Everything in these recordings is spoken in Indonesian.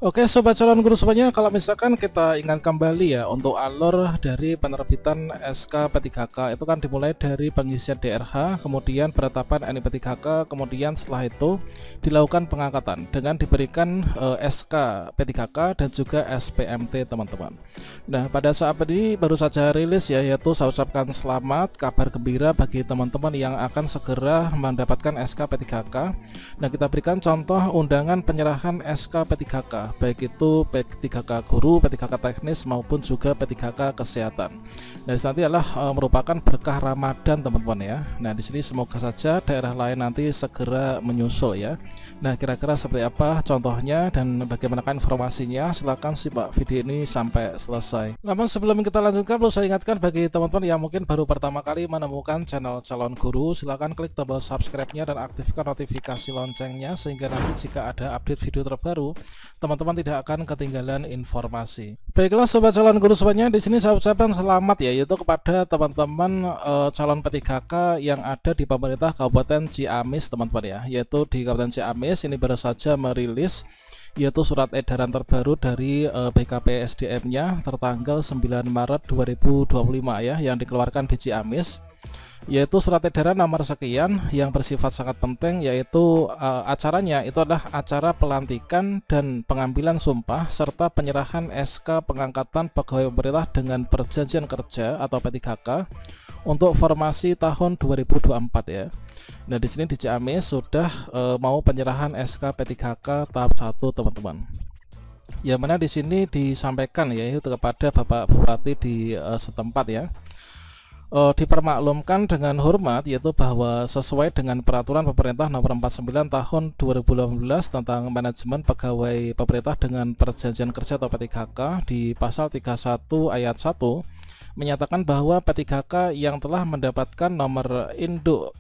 Oke sobat calon guru semuanya, kalau misalkan kita ingat kembali ya untuk alur dari penerbitan SK P3K itu kan dimulai dari pengisian DRH, kemudian penetapan NIP3K, kemudian setelah itu dilakukan pengangkatan dengan diberikan SK P3K dan juga SPMT teman-teman. Nah pada saat ini baru saja rilis ya, yaitu saya ucapkan selamat, kabar gembira bagi teman-teman yang akan segera mendapatkan SK P3K. Nah kita berikan contoh undangan penyerahan SK P3K, baik itu P3K guru, P3K teknis maupun juga P3K kesehatan. Nah, nanti adalah merupakan berkah Ramadan teman-teman ya. Nah, di sini semoga saja daerah lain nanti segera menyusul ya. Nah, kira-kira seperti apa contohnya dan bagaimana informasinya? Silahkan simak video ini sampai selesai. Namun sebelum kita lanjutkan, perlu saya ingatkan bagi teman-teman yang mungkin baru pertama kali menemukan channel calon guru, silahkan klik tombol subscribe-nya dan aktifkan notifikasi loncengnya sehingga nanti jika ada update video terbaru, teman-teman tidak akan ketinggalan informasi. Baiklah sobat calon guru semuanya, di sini saya ucapkan selamat ya, yaitu kepada teman-teman calon P3K yang ada di pemerintah Kabupaten Ciamis teman-teman ya, yaitu di Kabupaten Ciamis ini baru saja merilis yaitu surat edaran terbaru dari BKPSDM-nya tertanggal 9 Maret 2025 ya, yang dikeluarkan di Ciamis, yaitu surat edaran nomor sekian yang bersifat sangat penting, yaitu acaranya itu adalah acara pelantikan dan pengambilan sumpah serta penyerahan SK pengangkatan pegawai pemerintah dengan perjanjian kerja atau P3K untuk formasi tahun 2024 ya. Nah di sini di Ciamis sudah mau penyerahan SK P3K tahap 1 teman-teman. Yang mana di sini disampaikan yaitu kepada Bapak Bupati di setempat ya. Dipermaklumkan dengan hormat yaitu bahwa sesuai dengan peraturan pemerintah nomor 49 tahun 2018 tentang manajemen pegawai pemerintah dengan perjanjian kerja atau P3K di pasal 31 ayat 1 menyatakan bahwa P3K yang telah mendapatkan nomor induk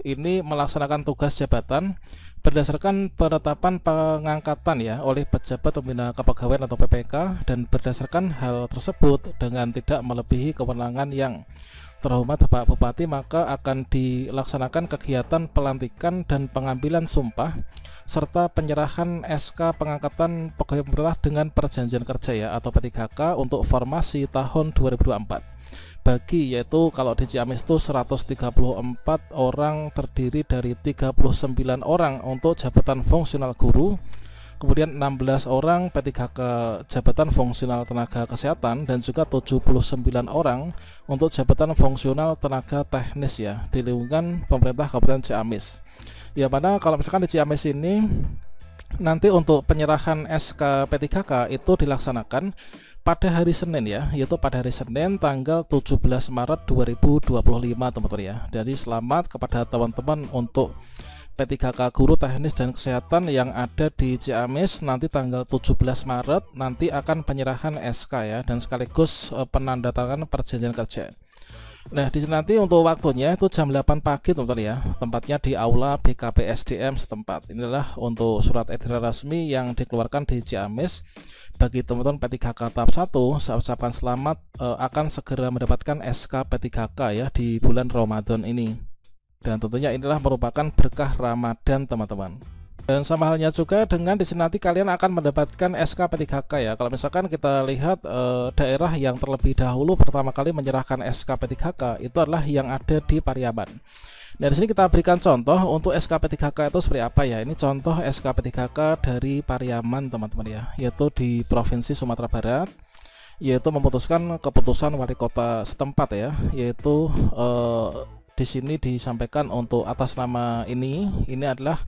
ini melaksanakan tugas jabatan berdasarkan penetapan pengangkatan ya oleh pejabat pembina kepegawaian atau PPK, dan berdasarkan hal tersebut dengan tidak melebihi kewenangan yang terhormat Bapak Bupati, maka akan dilaksanakan kegiatan pelantikan dan pengambilan sumpah serta penyerahan SK pengangkatan pegawai pemerintah dengan perjanjian kerja ya atau P3K untuk formasi tahun 2024 bagi, yaitu kalau di Ciamis itu 134 orang terdiri dari 39 orang untuk jabatan fungsional guru, kemudian 16 orang P3K jabatan fungsional tenaga kesehatan, dan juga 79 orang untuk jabatan fungsional tenaga teknis ya di lingkungan pemerintah Kabupaten Ciamis. Ya mana kalau misalkan di Ciamis ini nanti untuk penyerahan SK P3K itu dilaksanakan pada hari Senin ya, yaitu pada hari Senin tanggal 17 Maret 2025 teman-teman ya. Jadi selamat kepada teman-teman untuk P3K guru teknis dan kesehatan yang ada di Ciamis, nanti tanggal 17 Maret nanti akan penyerahan SK ya, dan sekaligus penandatanganan perjanjian kerja. Nah di sini nanti untuk waktunya itu jam 8 pagi teman-teman ya, tempatnya di aula BKPSDM setempat. Inilah untuk surat edaran resmi yang dikeluarkan di Ciamis bagi teman-teman P3K tahap 1. Saya ucapkan selamat akan segera mendapatkan SK P3K ya di bulan Ramadan ini, dan tentunya inilah merupakan berkah Ramadan teman-teman. Dan sama halnya juga dengan di sini nanti kalian akan mendapatkan SK P3K ya. Kalau misalkan kita lihat daerah yang terlebih dahulu pertama kali menyerahkan SK P3K itu adalah yang ada di Pariaman. Nah di sini kita berikan contoh untuk SK P3K itu seperti apa ya. Ini contoh SK P3K dari Pariaman teman-teman ya, yaitu di Provinsi Sumatera Barat, yaitu memutuskan keputusan wali kota setempat ya, yaitu di sini disampaikan untuk atas nama ini adalah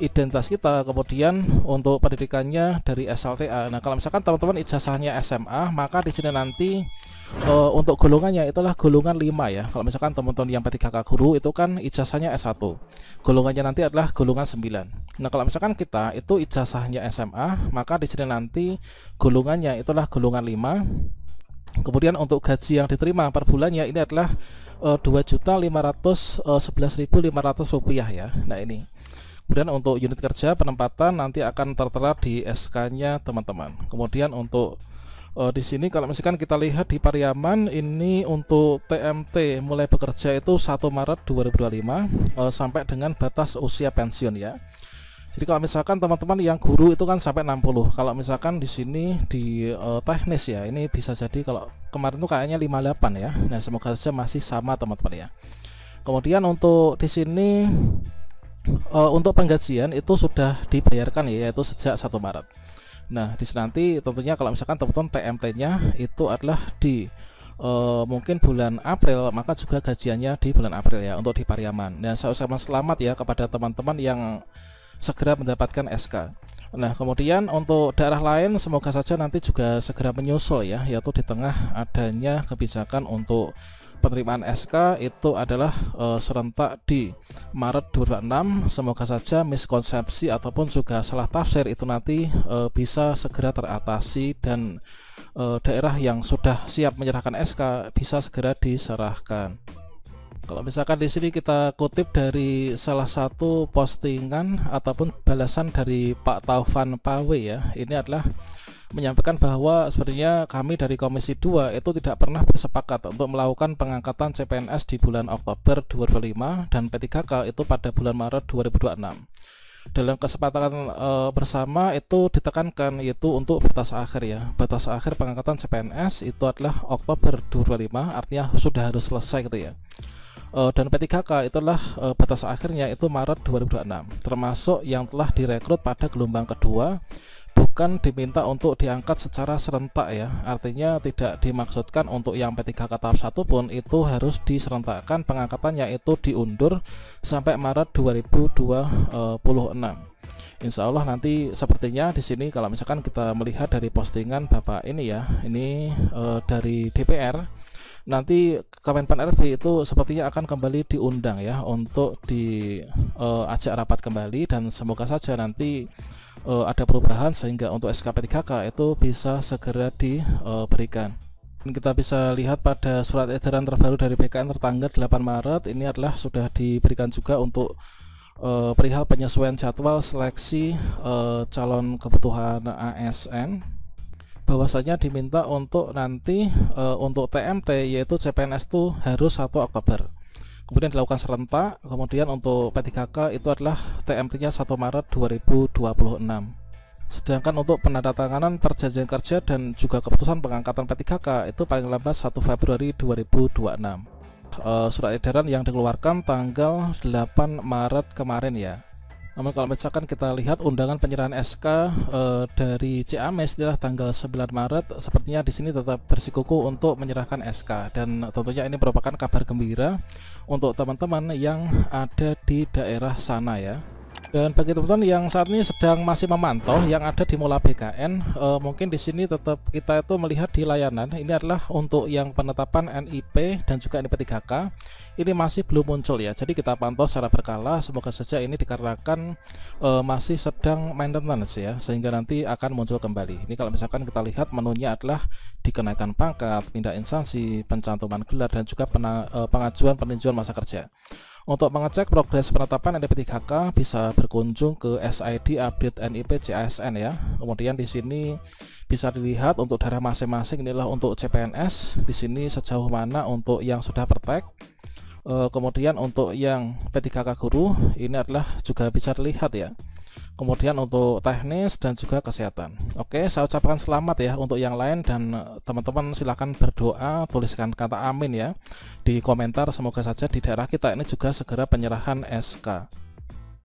identitas kita, kemudian untuk pendidikannya dari SLTA. Nah kalau misalkan teman-teman ijazahnya SMA, maka di sini nanti untuk golongannya itulah golongan 5 ya. Kalau misalkan teman-teman yang P3K guru itu kan ijazahnya S1, golongannya nanti adalah golongan 9. Nah kalau misalkan kita itu ijazahnya SMA, maka di sini nanti golongannya itulah golongan 5. Kemudian untuk gaji yang diterima per bulannya ini adalah Rp2.511.500 ya. Nah ini. Kemudian untuk unit kerja penempatan nanti akan tertera di SK-nya teman-teman. Kemudian untuk di sini kalau misalkan kita lihat di Pariaman ini untuk TMT mulai bekerja itu 1 Maret 2025 sampai dengan batas usia pensiun ya. Jadi kalau misalkan teman-teman yang guru itu kan sampai 60. Kalau misalkan di sini di teknis ya, ini bisa jadi kalau kemarin tuh kayaknya 58 ya. Nah, semoga saja masih sama teman-teman ya. Kemudian untuk di sini untuk penggajian itu sudah dibayarkan ya, yaitu sejak 1 Maret. Nah, di sini nanti tentunya kalau misalkan teman-teman TMT-nya itu adalah di mungkin bulan April, maka juga gajiannya di bulan April ya untuk di Pariaman. Nah, saya ucapkan selamat ya kepada teman-teman yang segera mendapatkan SK. Nah, kemudian untuk daerah lain semoga saja nanti juga segera menyusul ya, yaitu di tengah adanya kebijakan untuk penerimaan SK itu adalah serentak di Maret 2026. Semoga saja miskonsepsi ataupun juga salah tafsir itu nanti bisa segera teratasi dan daerah yang sudah siap menyerahkan SK bisa segera diserahkan. Kalau misalkan di sini kita kutip dari salah satu postingan ataupun balasan dari Pak Taufan Pawe ya, ini adalah menyampaikan bahwa sebenarnya kami dari Komisi 2 itu tidak pernah bersepakat untuk melakukan pengangkatan CPNS di bulan Oktober 2025 dan P3K itu pada bulan Maret 2026. Dalam kesepakatan bersama itu ditekankan yaitu untuk batas akhir ya. Batas akhir pengangkatan CPNS itu adalah Oktober 2025, artinya sudah harus selesai gitu ya. Dan P3K itulah batas akhirnya itu Maret 2026, termasuk yang telah direkrut pada gelombang kedua bukan diminta untuk diangkat secara serentak ya, artinya tidak dimaksudkan untuk yang P3K tahap 1 pun itu harus diserentakkan pengangkatannya, itu diundur sampai Maret 2026. Insya Allah nanti sepertinya di sini kalau misalkan kita melihat dari postingan Bapak ini ya, ini dari DPR, nanti Kemenpan RB itu sepertinya akan kembali diundang ya untuk diajak rapat kembali, dan semoga saja nanti ada perubahan sehingga untuk SKP 3K itu bisa segera diberikan. Kita bisa lihat pada surat edaran terbaru dari BKN tertanggal 8 Maret ini adalah sudah diberikan juga untuk perihal penyesuaian jadwal seleksi calon kebutuhan ASN, bahwasanya diminta untuk nanti untuk TMT yaitu CPNS itu harus 1 Oktober, kemudian dilakukan serentak. Kemudian untuk P3K itu adalah TMT nya 1 Maret 2026. Sedangkan untuk penandatanganan perjanjian kerja dan juga keputusan pengangkatan P3K itu paling lambat 1 Februari 2026. Surat edaran yang dikeluarkan tanggal 8 Maret kemarin ya. Namun kalau misalkan kita lihat undangan penyerahan SK dari Ciamis adalah tanggal 9 Maret, sepertinya di sini tetap bersikukuh untuk menyerahkan SK, dan tentunya ini merupakan kabar gembira untuk teman-teman yang ada di daerah sana ya. Dan bagi teman-teman yang saat ini sedang masih memantau yang ada di Mula BKN, mungkin di sini tetap kita itu melihat di layanan ini adalah untuk yang penetapan NIP dan juga NIP 3K ini masih belum muncul ya. Jadi kita pantau secara berkala, semoga saja ini dikarenakan masih sedang maintenance ya, sehingga nanti akan muncul kembali. Ini kalau misalkan kita lihat menunya adalah dikenaikan pangkat, pindah instansi, pencantuman gelar, dan juga pengajuan peninjauan masa kerja. Untuk mengecek progres penetapan NIP 3K bisa berkunjung ke SID update NIP CASN ya. Kemudian di sini bisa dilihat untuk daerah masing-masing, inilah untuk CPNS di sini sejauh mana untuk yang sudah praktek. Kemudian untuk yang P3K guru ini adalah juga bisa dilihat ya. Kemudian untuk teknis dan juga kesehatan. Oke, saya ucapkan selamat ya untuk yang lain, dan teman-teman silahkan berdoa, tuliskan kata amin ya di komentar. Semoga saja di daerah kita ini juga segera penyerahan SK.